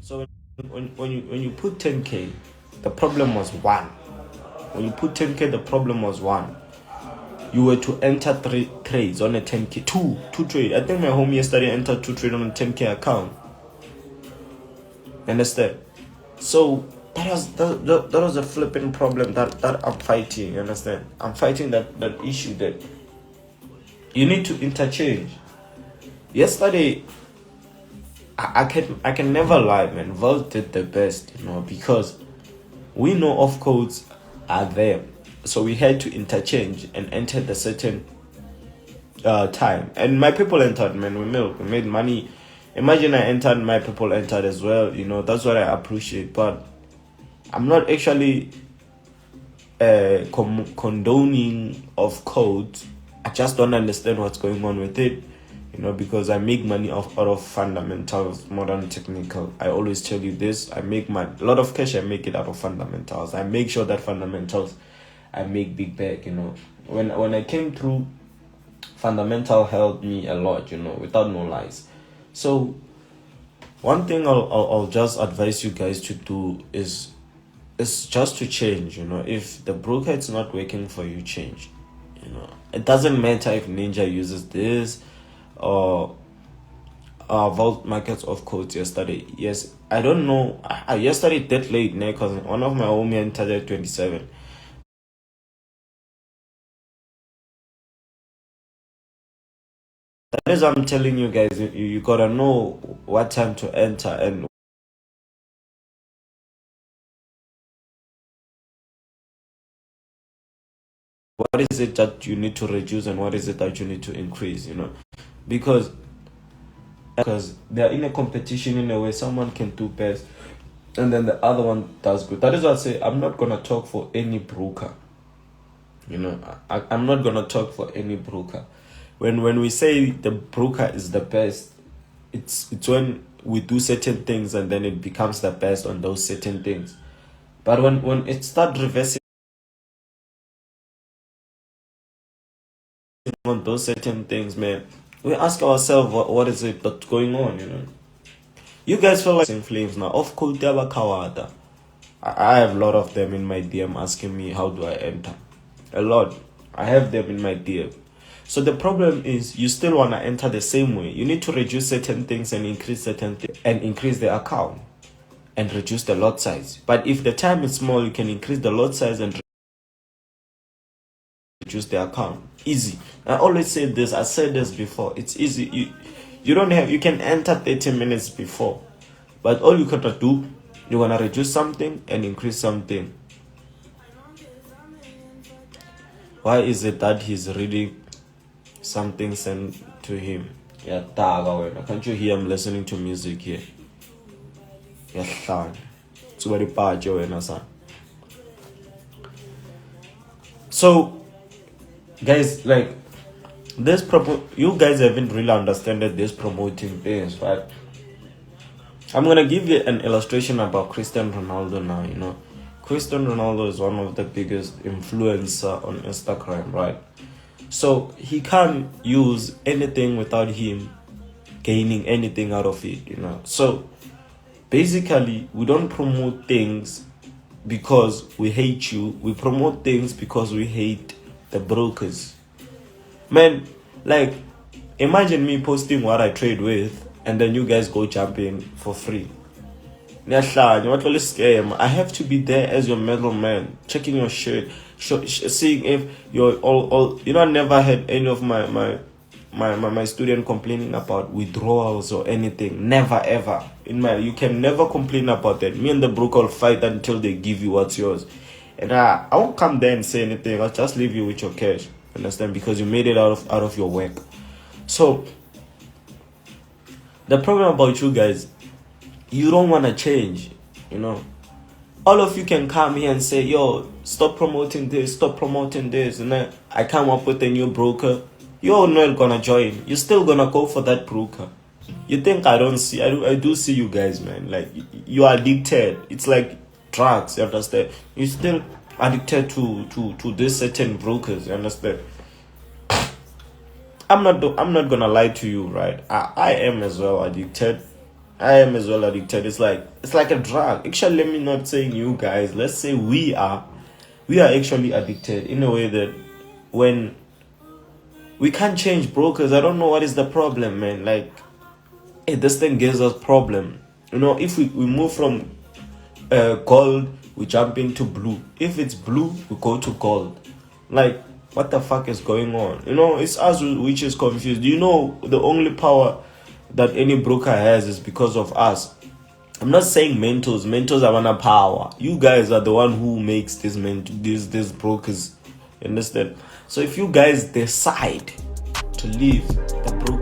So when you put 10k, the problem was one. When you put 10k, the problem was one. You were to enter 3 trades on a 10k, two trade. I think my home yesterday entered 2 trade on a 10k account. Understand? So that was a flipping problem that I'm fighting. You understand? I'm fighting that issue that you need to interchange. Yesterday, I can never lie, man. Vault did the best, because we know off codes are there, so we had to interchange and enter the certain time. And my people entered, man. We made money. Imagine I entered, my people entered as well. That's what I appreciate. But I'm not actually condoning of codes. I just don't understand what's going on with it. Because I make money out of fundamentals more than technical. I always tell you this. I make a lot of cash. I make it out of fundamentals. I make sure that fundamentals, I make big back. When I came through, fundamental helped me a lot. Without no lies. So one thing I'll just advise you guys to do is just to change. If the broker is not working for you, change. It doesn't matter if Ninja uses this or Vault Markets of codes yesterday. Yes, I don't know. Yesterday that late, because one of my homie entered at 27. That is, I'm telling you guys, you gotta know what time to enter and what is it that you need to reduce and what is it that you need to increase. Because they're in a competition in a way. Someone can do best and then the other one does good. That is why I say I'm not gonna talk for any broker. I'm not gonna talk for any broker. When we say the broker is the best, it's when we do certain things and then it becomes the best on those certain things. But when it starts reversing on those certain things, man, we ask ourselves what is it that's going on. You guys feel like in flames now. Of course, Kawada. I have a lot of them in my DM asking me how do I enter. A lot. I have them in my DM. So the problem is you still want to enter the same way. You need to reduce certain things and increase certain things and increase the account and reduce the lot size. But if the time is small, you can increase the lot size and reduce the account. Easy. I always say this. I said this before. It's easy. You can enter 30 minutes before. But all you gotta do, you wanna reduce something and increase something. Why is it that he's reading something sent to him? Yeah, can't you hear him listening to music here? Yeah, so very bad, so guys, like this you guys haven't really understood this promoting things, right? I'm gonna give you an illustration about Cristiano Ronaldo now. Cristiano Ronaldo is one of the biggest influencer on Instagram, right? So he can't use anything without him gaining anything out of it, So basically, we don't promote things because we hate you. We promote things because we hate the brokers. Man, like, imagine me posting what I trade with and then you guys go jump in for free. I have to be there as your middleman, checking your shit, seeing if you're all. I never had any of my student complaining about withdrawals or anything. Never ever. You can never complain about that. Me and the broker will fight until they give you what's yours. And I won't come there and say anything. I'll just leave you with your cash. Understand? Because you made it out of your work. So the problem about you guys, you don't want to change. All of you can come here and say, yo, stop promoting this, and then I come up with a new broker. You're not gonna join. You're still gonna go for that broker. You think I don't see? I do see you guys, man. Like, you are addicted. It's like drugs. You understand? You're still addicted to these certain brokers. You understand? I'm not gonna lie to you, right? I am as well addicted. I am as well addicted. It's like a drug. Actually, let me not saying you guys. Let's say we are actually addicted in a way that when we can't change brokers, I don't know what is the problem, man. Like, hey, this thing gives us problem. You know, if we move from gold, we jump into blue. If it's blue, we go to gold. Like, what the fuck is going on? You know, it's us which is confused. You know, the only power that any broker has is because of us. I'm not saying mentors are on a power. You guys are the one who makes these brokers. You understand? So if you guys decide to leave the broker